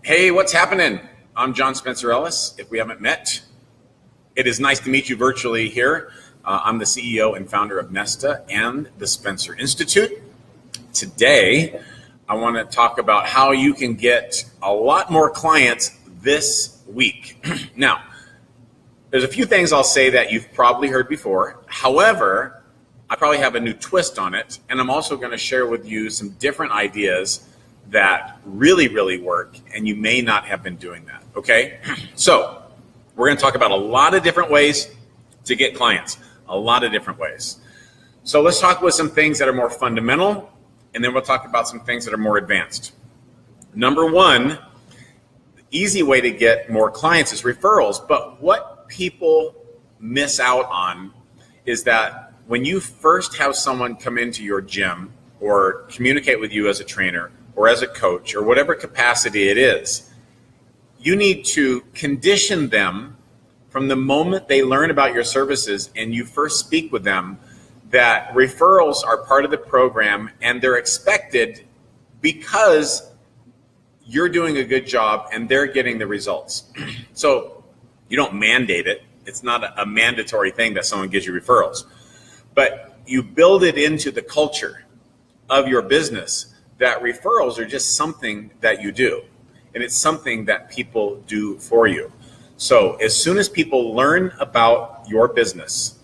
Hey, what's happening? I'm John Spencer Ellis. If we haven't met, it is nice to meet you virtually here. I'm the CEO and founder of NESTA and the Spencer Institute. Today, I want to talk about how you can get a lot more clients this week. Now, there's a few things I'll say that you've probably heard before. However, I probably have a new twist on it, and I'm also going to share with you some different ideas that really work, and you may not have been doing that, okay? So we're going to talk about a lot of different ways to get clients, a lot of different ways. So let's talk about some things that are more fundamental, and then we'll talk about some things that are more advanced. Number one, the easy way to get more clients is referrals, but what people miss out on is that when you first have someone come into your gym or communicate with you as a trainer or as a coach or whatever capacity it is, you need to condition them from the moment they learn about your services and you first speak with them that referrals are part of the program and they're expected because you're doing a good job and they're getting the results. So you don't mandate it. It's not a mandatory thing that someone gives you referrals, but you build it into the culture of your business that referrals are just something that you do, and it's something that people do for you. So as soon as people learn about your business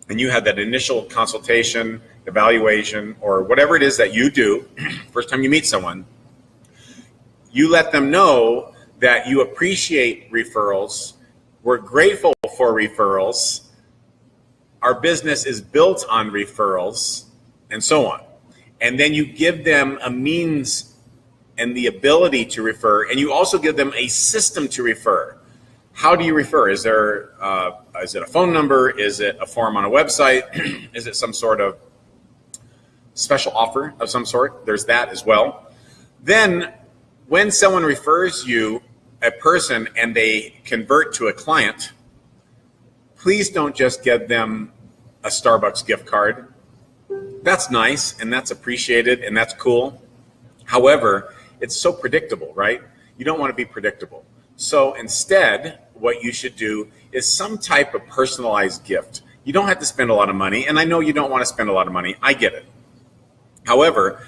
and you have that initial consultation, evaluation, or whatever it is that you do, first time you meet someone, you let them know that you appreciate referrals, we're grateful for referrals, our business is built on referrals, and so on. And then you give them a means and the ability to refer, and you also give them a system to refer. How do you refer? Is it a phone number? Is it a form on a website? Is it some sort of special offer of some sort? There's that as well. Then when someone refers you a person and they convert to a client, please don't just give them a Starbucks gift card. That's nice and that's appreciated and that's cool. However, it's so predictable, right? You don't want to be predictable. So instead, what you should do is some type of personalized gift. You don't have to spend a lot of money, and I know you don't want to spend a lot of money. I get it. However,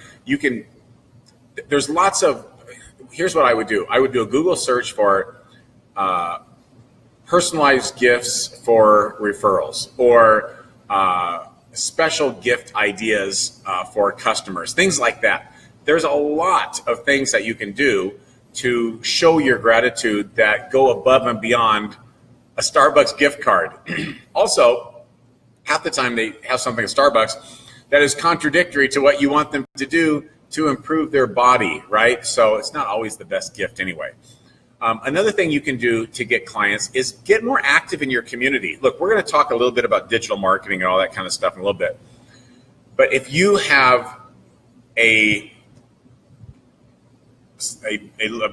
there's lots of, here's what I would do. I would do a Google search for personalized gifts for referrals or special gift ideas for customers, things like that. There's a lot of things that you can do to show your gratitude that go above and beyond a Starbucks gift card. Also, half the time they have something at Starbucks that is contradictory to what you want them to do to improve their body, right? So it's not always the best gift anyway. Another thing you can do to get clients is get more active in your community. Look, we're going to talk a little bit about digital marketing and all that kind of stuff in a little bit. But if you have a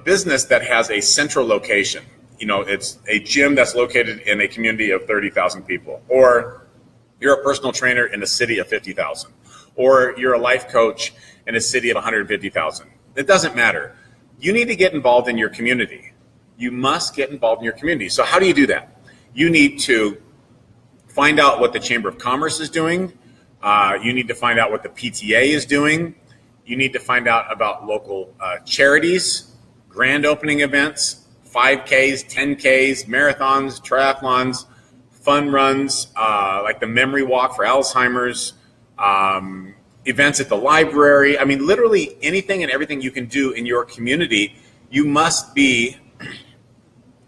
business that has a central location, it's a gym that's located in a community of 30,000 people, or you're a personal trainer in a city of 50,000, or you're a life coach in a city of 150,000. It doesn't matter. You need to get involved in your community. You must get involved in your community. So how do you do that? You need to find out what the Chamber of Commerce is doing. You need to find out what the PTA is doing. You need to find out about local charities, grand opening events, 5Ks, 10Ks, marathons, triathlons, fun runs, like the memory walk for Alzheimer's, events at the library. I mean, literally anything and everything you can do in your community, you must be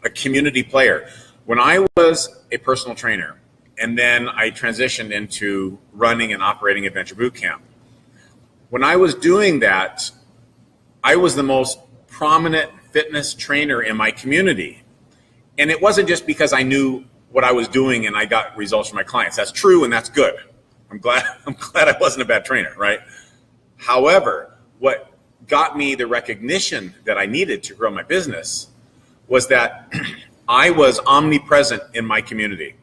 a community player. When I was a personal trainer, and then I transitioned into running and operating Adventure Boot Camp, when I was doing that, I was the most prominent fitness trainer in my community. And it wasn't just because I knew what I was doing and I got results from my clients. That's true and that's good. I'm glad I wasn't a bad trainer, right? However, what got me the recognition that I needed to grow my business was that I was omnipresent in my community.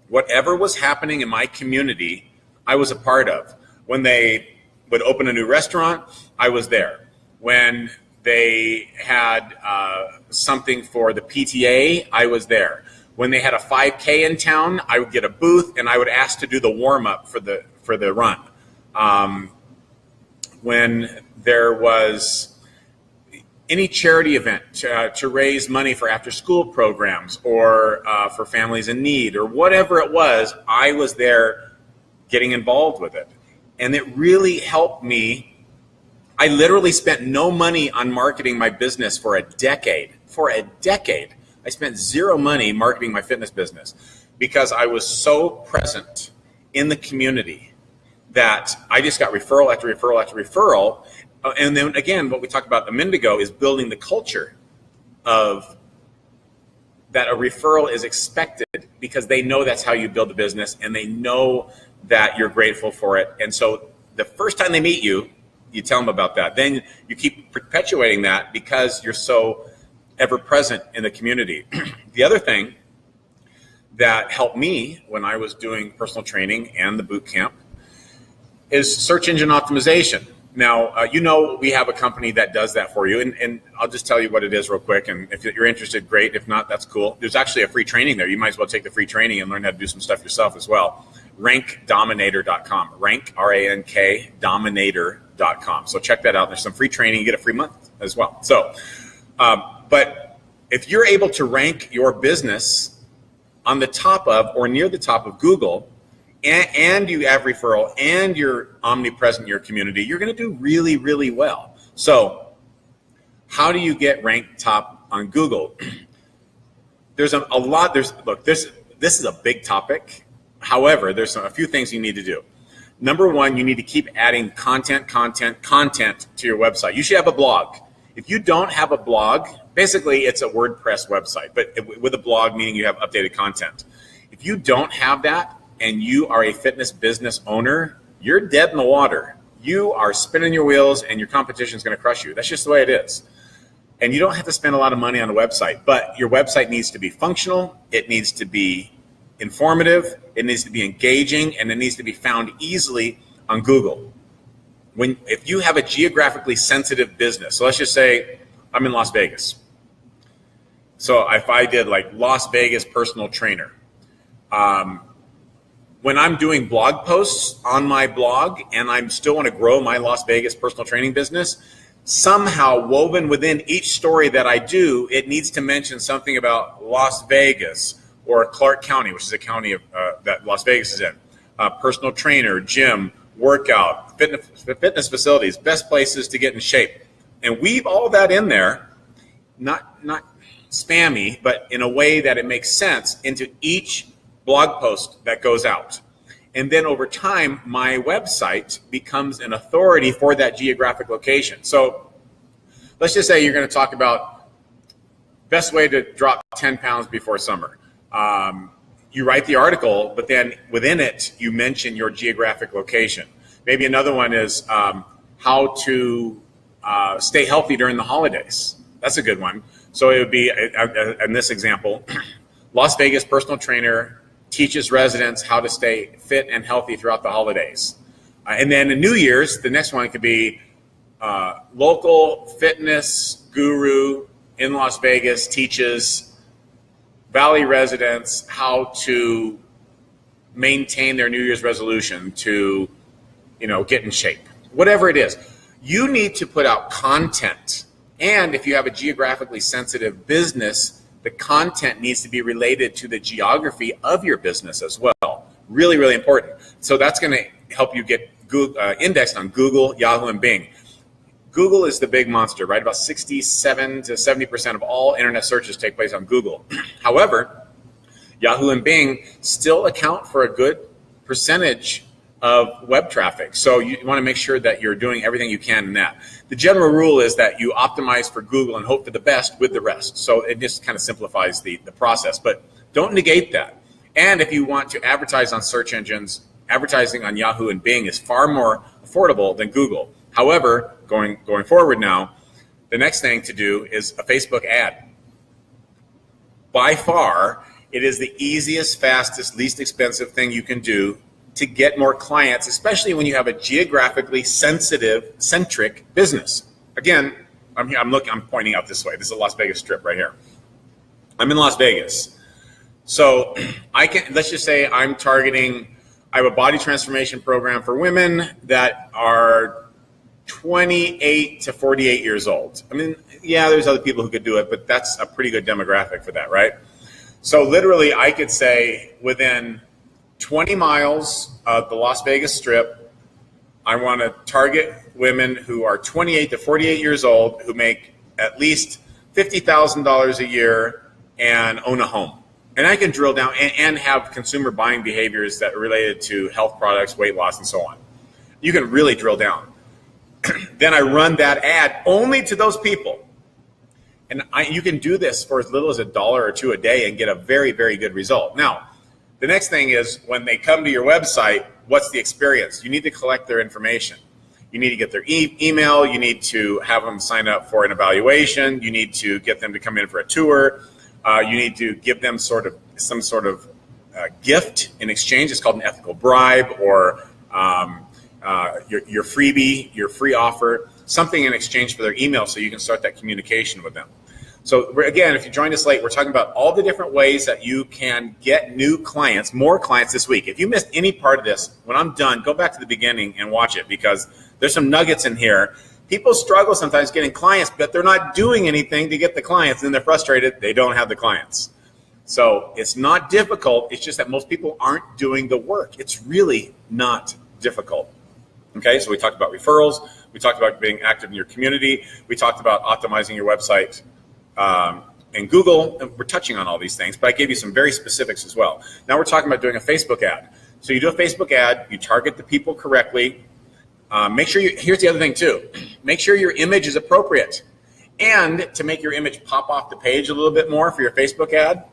Whatever was happening in my community, I was a part of. When they would open a new restaurant, I was there. When they had something for the PTA, I was there. When they had a 5K in town, I would get a booth and I would ask to do the warm-up for the run. When there was any charity event to raise money for after-school programs or for families in need or whatever it was, I was there getting involved with it. And it really helped me. I literally spent no money on marketing my business for a decade. For a decade, I spent zero money marketing my fitness business because I was so present in the community that I just got referral after referral after referral. And then again, what we talked about a minute ago is building the culture of that a referral is expected because they know that's how you build a business and they know that you're grateful for it. And so the first time they meet you, you tell them about that. Then you keep perpetuating that because you're so ever present in the community. The other thing that helped me when I was doing personal training and the boot camp is search engine optimization. Now, we have a company that does that for you, and I'll just tell you what it is real quick, and if you're interested, great. If not, that's cool. There's actually a free training there. You might as well take the free training and learn how to do some stuff yourself as well. Rankdominator.com. Rank, R-A-N-K, dominator.com. So check that out. There's some free training. You get a free month as well. So, but if you're able to rank your business on the top of or near the top of Google, and you have referral and you're omnipresent in your community, you're going to do really, really well. So how do you get ranked top on Google? There's a lot. Look, this is a big topic. However, there's a few things you need to do. Number one, you need to keep adding content to your website. You should have a blog. If you don't have a blog, basically it's a WordPress website, but with a blog, meaning you have updated content. If you don't have that, and you are a fitness business owner, you're dead in the water. You are spinning your wheels and your competition is going to crush you. That's just the way it is. And you don't have to spend a lot of money on a website, but your website needs to be functional. It needs to be informative. It needs to be engaging, and it needs to be found easily on Google. If you have a geographically sensitive business, so let's just say I'm in Las Vegas. So if I did like Las Vegas personal trainer, when I'm doing blog posts on my blog and I still want to grow my Las Vegas personal training business, somehow woven within each story that I do, it needs to mention something about Las Vegas or Clark County, which is a county that Las Vegas is in. Personal trainer, gym, workout, fitness facilities, best places to get in shape. And weave all that in there, not spammy, but in a way that it makes sense into each blog post that goes out. And then over time, my website becomes an authority for that geographic location. So let's just say you're going to talk about best way to drop 10 pounds before summer. You write the article, but then within it, you mention your geographic location. Maybe another one is how to stay healthy during the holidays. That's a good one. So it would be, in this example, Las Vegas personal trainer teaches residents how to stay fit and healthy throughout the holidays. And then in New Year's, the next one could be local fitness guru in Las Vegas teaches Valley residents how to maintain their New Year's resolution to, get in shape. Whatever it is, you need to put out content. And if you have a geographically sensitive business, the content needs to be related to the geography of your business as well. Really, really important. So that's going to help you get indexed on Google, Yahoo, and Bing. Google is the big monster, right? About 67 to 70% of all internet searches take place on Google. However, Yahoo and Bing still account for a good percentage of web traffic. So you want to make sure that you're doing everything you can in that. The general rule is that you optimize for Google and hope for the best with the rest. So it just kind of simplifies the process, but don't negate that. And if you want to advertise on search engines, advertising on Yahoo and Bing is far more affordable than Google. However, going forward now, the next thing to do is a Facebook ad. By far, it is the easiest, fastest, least expensive thing you can do to get more clients, especially when you have a geographically centric business. Again, I'm here. I'm pointing out this way. This is a Las Vegas Strip right here. I'm in Las Vegas. So let's just say I'm targeting, I have a body transformation program for women that are 28 to 48 years old. I mean, yeah, there's other people who could do it, but that's a pretty good demographic for that, right? So literally I could say within 20 miles of the Las Vegas Strip, I want to target women who are 28 to 48 years old who make at least $50,000 a year and own a home. And I can drill down and have consumer buying behaviors that are related to health products, weight loss, and so on. You can really drill down. Then I run that ad only to those people. And you can do this for as little as $1 or $2 a day and get a very, very good result. Now, the next thing is when they come to your website, what's the experience? You need to collect their information. You need to get their email. You need to have them sign up for an evaluation. You need to get them to come in for a tour. You need to give them some sort of gift in exchange. It's called an ethical bribe, or your freebie, your free offer, something in exchange for their email so you can start that communication with them. So again, if you joined us late, we're talking about all the different ways that you can get new clients, more clients this week. If you missed any part of this, when I'm done, go back to the beginning and watch it, because there's some nuggets in here. People struggle sometimes getting clients, but they're not doing anything to get the clients, and they're frustrated they don't have the clients. So it's not difficult. It's just that most people aren't doing the work. It's really not difficult. Okay, so we talked about referrals. We talked about being active in your community. We talked about optimizing your website in Google. And we're touching on all these things, but I gave you some very specifics as well. Now we're talking about doing a Facebook ad. So you do a Facebook ad, you target the people correctly. Make sure here's the other thing too. Make sure your image is appropriate. And to make your image pop off the page a little bit more for your Facebook ad,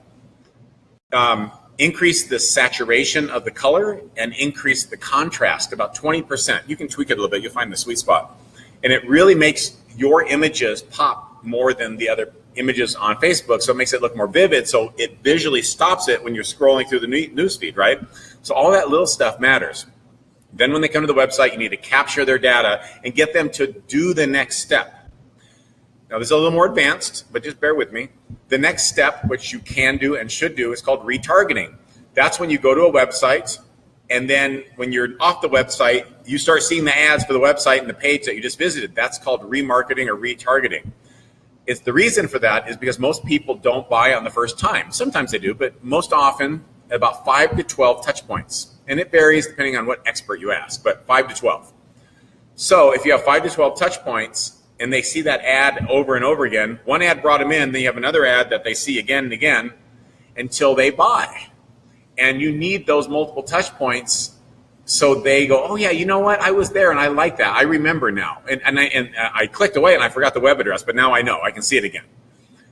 increase the saturation of the color and increase the contrast about 20%. You can tweak it a little bit. You'll find the sweet spot. And it really makes your images pop more than the other images on Facebook. So it makes it look more vivid. So it visually stops it when you're scrolling through the newsfeed, right? So all that little stuff matters. Then when they come to the website, you need to capture their data and get them to do the next step. Now, this is a little more advanced, but just bear with me. The next step, which you can do and should do, is called retargeting. That's when you go to a website, and then when you're off the website, you start seeing the ads for the website and the page that you just visited. That's called remarketing or retargeting. It's the reason for that is because most people don't buy on the first time. Sometimes they do, but most often about 5 to 12 touch points. And it varies depending on what expert you ask, but 5 to 12. So if you have 5 to 12 touch points and they see that ad over and over again, one ad brought them in, then you have another ad that they see again and again until they buy. And you need those multiple touch points so they go, oh yeah, you know what? I was there and I like that. I remember now. And I clicked away and I forgot the web address, but now I know. I can see it again.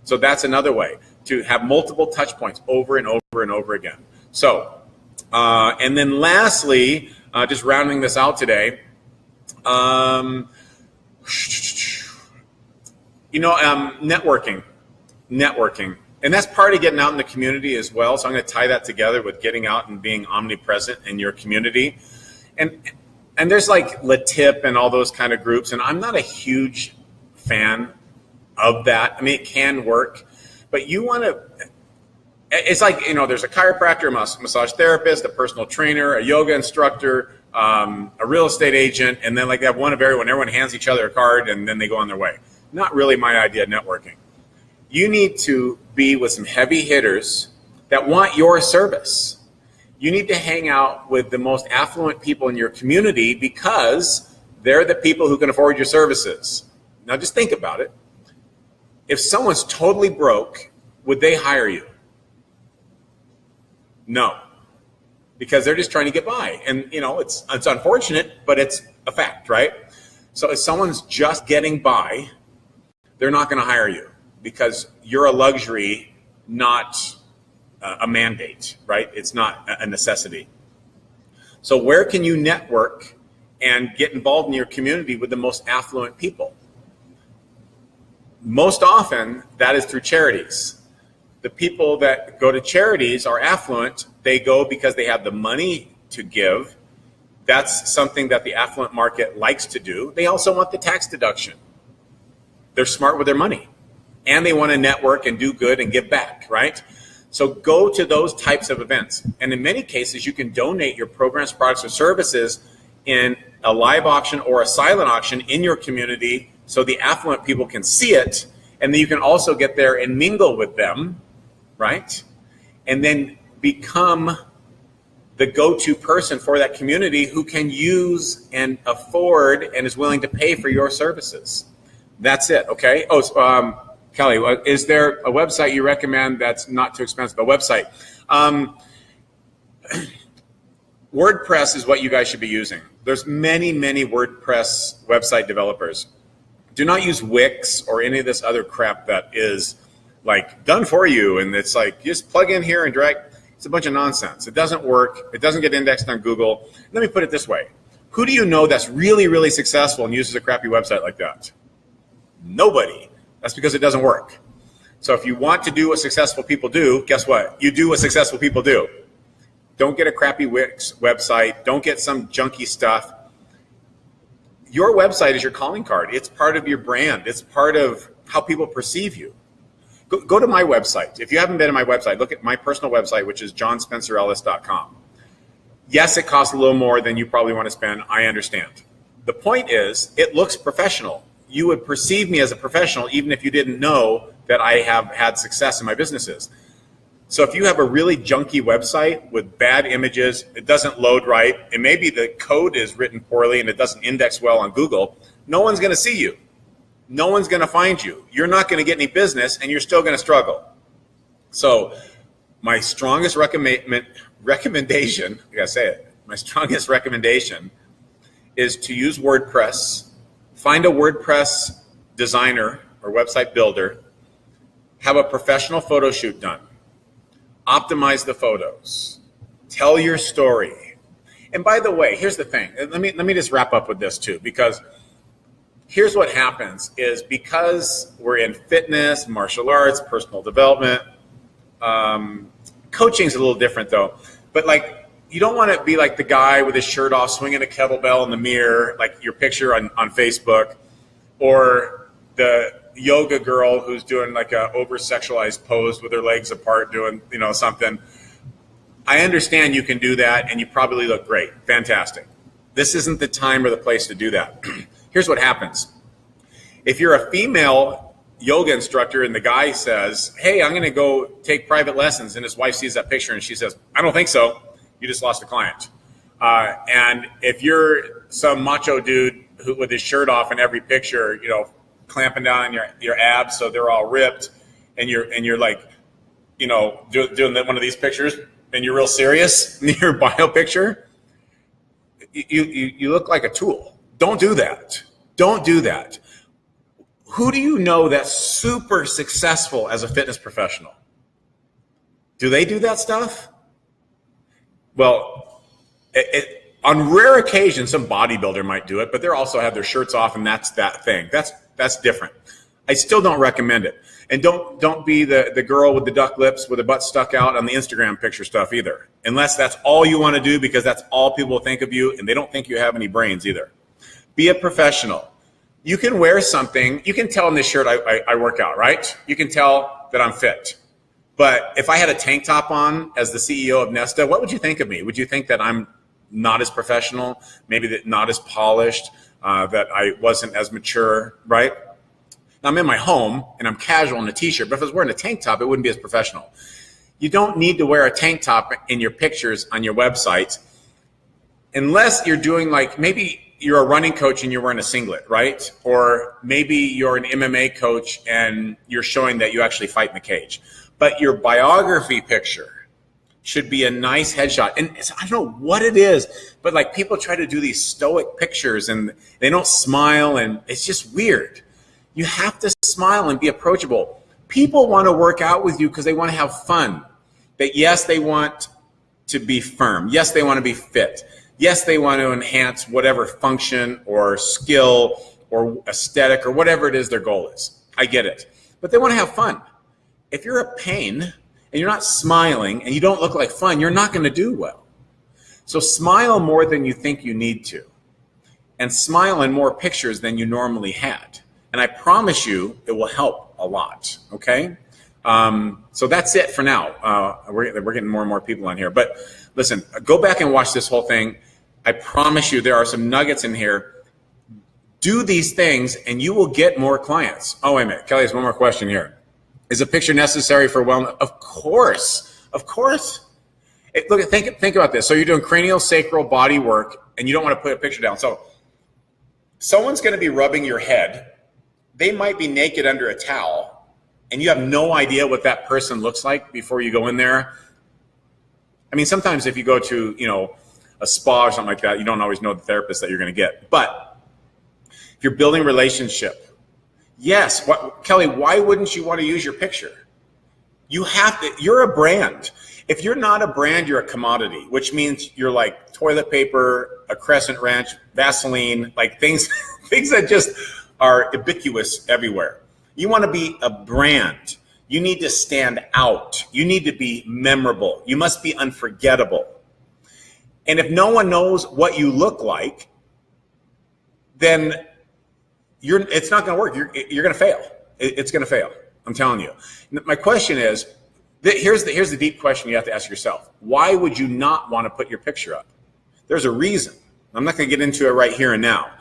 So that's another way to have multiple touch points over and over and over again. So, and then lastly, just rounding this out today, networking. And that's part of getting out in the community as well. So I'm going to tie that together with getting out and being omnipresent in your community. And there's like LaTip and all those kind of groups. And I'm not a huge fan of that. I mean, it can work, but you want to, it's like, there's a chiropractor, a massage therapist, a personal trainer, a yoga instructor, a real estate agent, and then like they have one of everyone hands each other a card and then they go on their way. Not really my idea of networking. You need to be with some heavy hitters that want your service. You need to hang out with the most affluent people in your community because they're the people who can afford your services. Now just think about it. If someone's totally broke, would they hire you? No, because they're just trying to get by. And it's unfortunate, but it's a fact, right? So if someone's just getting by, they're not going to hire you because you're a luxury, not a mandate, right? It's not a necessity. So where can you network and get involved in your community with the most affluent people? Most often, that is through charities. The people that go to charities are affluent. They go because they have the money to give. That's something that the affluent market likes to do. They also want the tax deduction. they're smart with their money, and they want to network and do good and give back, right? So go to those types of events. And in many cases, you can donate your programs, products, or services in a live auction or a silent auction in your community so the affluent people can see it. And then you can also get there and mingle with them, right? And then become the go-to person for that community who can use and afford and is willing to pay for your services. That's it, okay? Oh, so, Kelly, is there a website you recommend that's not too expensive? A website. WordPress is what you guys should be using. There's many, many WordPress website developers. Do not use Wix or any of this other crap that is like done for you. And it's like, just plug in here and drag. It's a bunch of nonsense. It doesn't work. It doesn't get indexed on Google. Let me put it this way. Who do you know that's really, really successful and uses a crappy website like that? Nobody. That's because it doesn't work. So if you want to do what successful people do, guess what? You do what successful people do. Don't get a crappy Wix website. Don't get some junky stuff. Your website is your calling card. It's part of your brand. It's part of how people perceive you. Go to my website. If you haven't been to my website, look at my personal website, which is johnspencerellis.com. Yes, it costs a little more than you probably want to spend. I understand. The point is, it looks professional. You would perceive me as a professional even if you didn't know that I have had success in my businesses. So if you have a really junky website with bad images, it doesn't load right, and maybe the code is written poorly and it doesn't index well on Google, no one's going to see you. No one's going to find you. You're not going to get any business, and you're still going to struggle. So my strongest recommendation, I got to say it, my strongest recommendation is to use WordPress. Find a WordPress designer or website builder, have a professional photo shoot done, optimize the photos, tell your story. And by the way, here's the thing. Let me just wrap up with this too, because here's what happens is because we're in fitness, martial arts, personal development, coaching's a little different though, but like, you don't want to be like the guy with his shirt off swinging a kettlebell in the mirror, like your picture on Facebook, or the yoga girl who's doing like a over-sexualized pose with her legs apart doing, something. I understand you can do that and you probably look great. Fantastic. This isn't the time or the place to do that. Here's what happens. If you're a female yoga instructor and the guy says, hey, I'm going to go take private lessons, and his wife sees that picture and she says, I don't think so. You just lost a client. And if you're some macho dude who with his shirt off in every picture, clamping down on your abs so they're all ripped, and you're like, doing one of these pictures, and you're real serious in your bio picture, you look like a tool. Don't do that. Don't do that. Who do you know that's super successful as a fitness professional? Do they do that stuff? Well, on rare occasions, some bodybuilder might do it, but they also have their shirts off, and that's that thing. That's different. I still don't recommend it. And don't be the girl with the duck lips with her butt stuck out on the Instagram picture stuff either, unless that's all you want to do because that's all people will think of you, and they don't think you have any brains either. Be a professional. You can wear something. You can tell in this shirt I work out, right? You can tell that I'm fit. But if I had a tank top on as the CEO of NESTA, what would you think of me? Would you think that I'm not as professional, maybe that not as polished, that I wasn't as mature, right? Now, I'm in my home and I'm casual in a t-shirt, but if I was wearing a tank top, it wouldn't be as professional. You don't need to wear a tank top in your pictures on your website unless you're doing like, maybe you're a running coach and you're wearing a singlet, right? Or maybe you're an MMA coach and you're showing that you actually fight in the cage. But your biography picture should be a nice headshot. And I don't know what it is, but like people try to do these stoic pictures and they don't smile, and it's just weird. You have to smile and be approachable. People want to work out with you because they want to have fun. That yes, they want to be firm. Yes, they want to be fit. Yes, they want to enhance whatever function or skill or aesthetic or whatever it is their goal is. I get it. But they want to have fun. If you're a pain and you're not smiling and you don't look like fun, you're not going to do well. So smile more than you think you need to. And smile in more pictures than you normally had. And And I promise you it will help a lot, okay? So that's it for now. We're getting more and more people on here. But listen, go back and watch this whole thing. I promise you there are some nuggets in here. Do these things and you will get more clients. Oh, wait a minute. Kelly has one more question here. Is a picture necessary for wellness? Of course. Of course. Think about this. So you're doing cranial sacral body work and you don't want to put a picture down. So someone's going to be rubbing your head. They might be naked under a towel and you have no idea what that person looks like before you go in there. I mean, sometimes if you go to, a spa or something like that, you don't always know the therapist that you're going to get. But if you're building a relationship, yes, Kelly, why wouldn't you want to use your picture? You have to, you're a brand. If you're not a brand, you're a commodity, which means you're like toilet paper, a crescent wrench, Vaseline, like things that just are ubiquitous everywhere. You want to be a brand. You need to stand out. You need to be memorable. You must be unforgettable. And if no one knows what you look like, then it's not going to work. You're going to fail. It's going to fail. I'm telling you. My question is, here's the deep question you have to ask yourself. Why would you not want to put your picture up? There's a reason. I'm not going to get into it right here and now,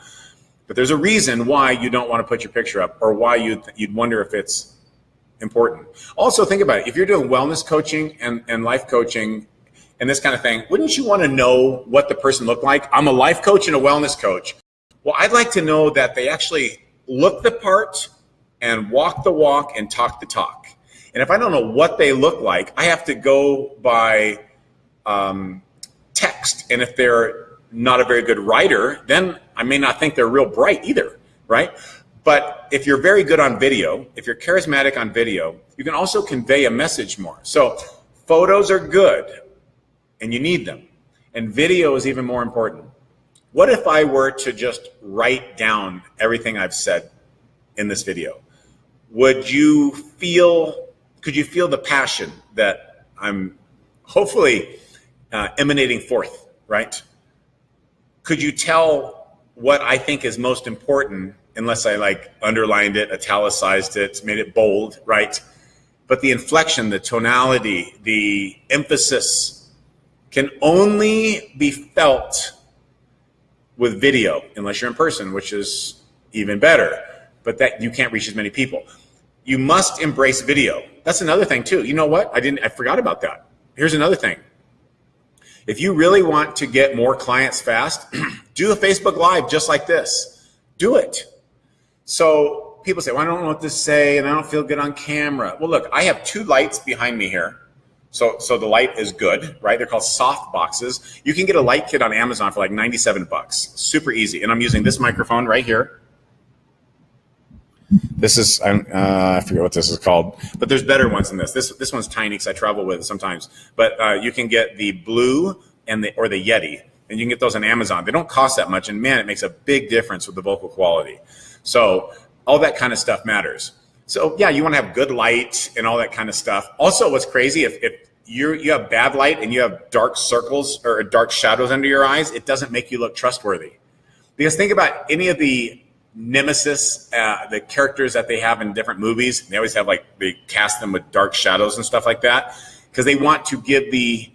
but there's a reason why you don't want to put your picture up, or why you'd wonder if it's important. Also, think about it. If you're doing wellness coaching and life coaching and this kind of thing, wouldn't you want to know what the person looked like? I'm a life coach and a wellness coach. Well, I'd like to know that they actually look the part and walk the walk and talk the talk. And if I don't know what they look like, I have to go by text. And if they're not a very good writer, then I may not think they're real bright either, right? But if you're very good on video, if you're charismatic on video, you can also convey a message more. So photos are good and you need them. And video is even more important. What if I were to just write down everything I've said in this video? Could you feel the passion that I'm hopefully emanating forth, right? Could you tell what I think is most important, unless I underlined it, italicized it, made it bold, right? But the inflection, the tonality, the emphasis can only be felt with video, unless you're in person, which is even better. But that you can't reach as many people. You must embrace video. That's another thing too. You know what? I forgot about that. Here's another thing. If you really want to get more clients fast, do a Facebook Live just like this. Do it. So people say, well, I don't know what to say and I don't feel good on camera. Well, look, I have 2 lights behind me here. So the light is good, right? They're called soft boxes. You can get a light kit on Amazon for like $97. Super easy. And I'm using this microphone right here. This is, I forget what this is called, but there's better ones than this. This one's tiny because I travel with it sometimes. But you can get the Blue or the Yeti, and you can get those on Amazon. They don't cost that much, and man, it makes a big difference with the vocal quality. So all that kind of stuff matters. So yeah, you want to have good light and all that kind of stuff. Also, what's crazy, if you have bad light and you have dark circles or dark shadows under your eyes, it doesn't make you look trustworthy. Because think about any of the nemesis, the characters that they have in different movies. They always have they cast them with dark shadows and stuff like that because they want to give the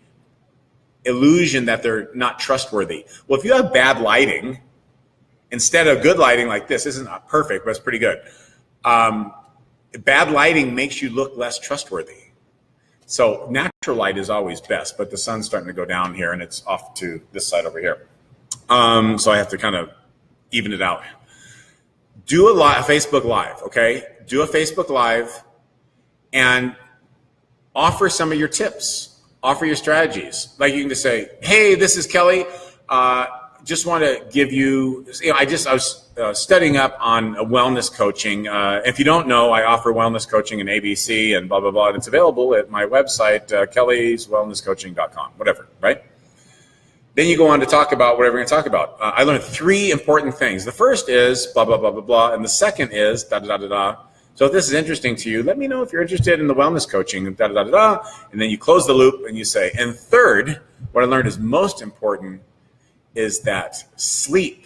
illusion that they're not trustworthy. Well, if you have bad lighting, instead of good lighting like this isn't perfect, but it's pretty good. Bad lighting makes you look less trustworthy. So natural light is always best, but the sun's starting to go down here and it's off to this side over here. So I have to kind of even it out. Do a Facebook Live, okay? Do a Facebook Live and offer some of your tips, offer your strategies. Like you can just say, hey, this is Kelly. Just want to give you, I was studying up on wellness coaching. If you don't know, I offer wellness coaching in ABC and blah, blah, blah. And it's available at my website, kellyswellnesscoaching.com, whatever, right? Then you go on to talk about whatever you're going to talk about. I learned 3 important things. The first is blah, blah, blah, blah, blah. And the second is da, da, da, da, da. So if this is interesting to you, let me know if you're interested in the wellness coaching, da, da, da, da, da. And then you close the loop and you say, and third, what I learned is most important is that sleep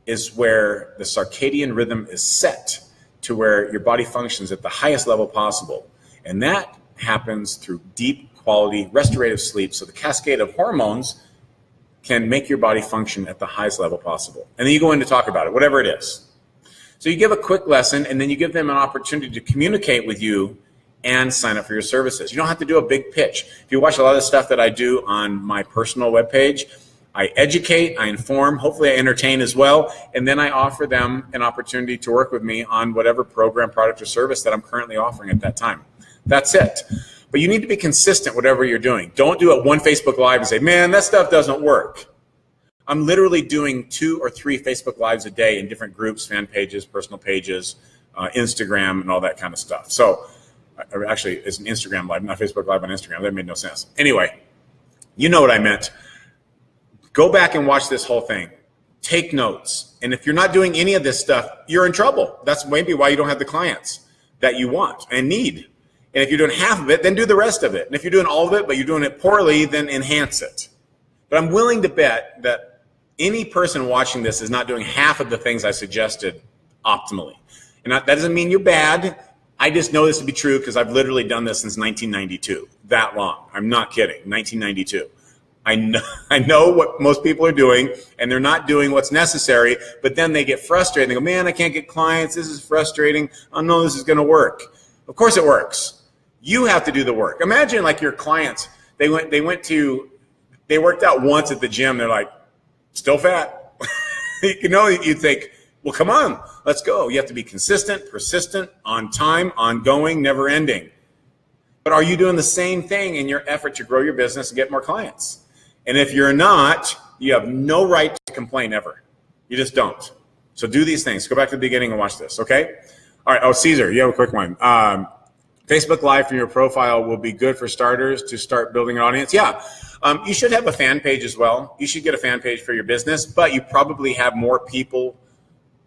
is where the circadian rhythm is set. to where your body functions at the highest level possible. And that happens through deep quality restorative sleep. So the cascade of hormones can make your body function at the highest level possible. And then you go in to talk about it, whatever it is. So you give a quick lesson, and then you give them an opportunity to communicate with you and sign up for your services. You don't have to do a big pitch. If you watch a lot of the stuff that I do on my personal webpage, I educate, I inform, hopefully I entertain as well, and then I offer them an opportunity to work with me on whatever program, product, or service that I'm currently offering at that time. That's it. But you need to be consistent whatever you're doing. Don't do it one Facebook Live and say, man, that stuff doesn't work. I'm literally doing 2 or 3 Facebook Lives a day in different groups, fan pages, personal pages, Instagram, and all that kind of stuff. So actually, it's an Instagram Live, not Facebook Live on Instagram. That made no sense. Anyway, you know what I meant. Go back and watch this whole thing. Take notes. And if you're not doing any of this stuff, you're in trouble. That's maybe why you don't have the clients that you want and need. And if you're doing half of it, then do the rest of it. And if you're doing all of it, but you're doing it poorly, then enhance it. But I'm willing to bet that any person watching this is not doing half of the things I suggested optimally. And that doesn't mean you're bad. I just know this to be true because I've literally done this since 1992. That long. I'm not kidding. 1992. I know what most people are doing, and they're not doing what's necessary, but then they get frustrated. They go, man, I can't get clients. This is frustrating. I know this is going to work. Of course it works. You have to do the work. Imagine like your clients, they worked out once at the gym. They're like, still fat. You think, well, come on, let's go. You have to be consistent, persistent, on time, ongoing, never ending. But are you doing the same thing in your effort to grow your business and get more clients? And if you're not, you have no right to complain ever. You just don't. So do these things. Go back to the beginning and watch this, okay? All right. Oh, Caesar, you have a quick one. Facebook Live from your profile will be good for starters to start building an audience. Yeah. You should have a fan page as well. You should get a fan page for your business, but you probably have more people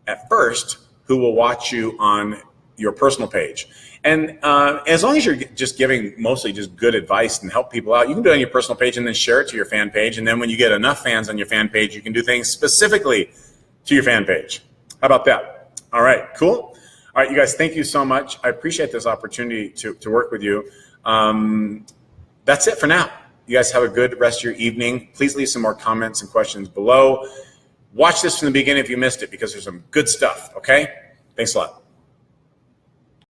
at first who will watch you on your personal page. And as long as you're just giving mostly just good advice and help people out, you can do it on your personal page and then share it to your fan page. And then when you get enough fans on your fan page, you can do things specifically to your fan page. How about that? All right, cool. All right, you guys, thank you so much. I appreciate this opportunity to work with you. That's it for now. You guys have a good rest of your evening. Please leave some more comments and questions below. Watch this from the beginning if you missed it because there's some good stuff, okay? Thanks a lot.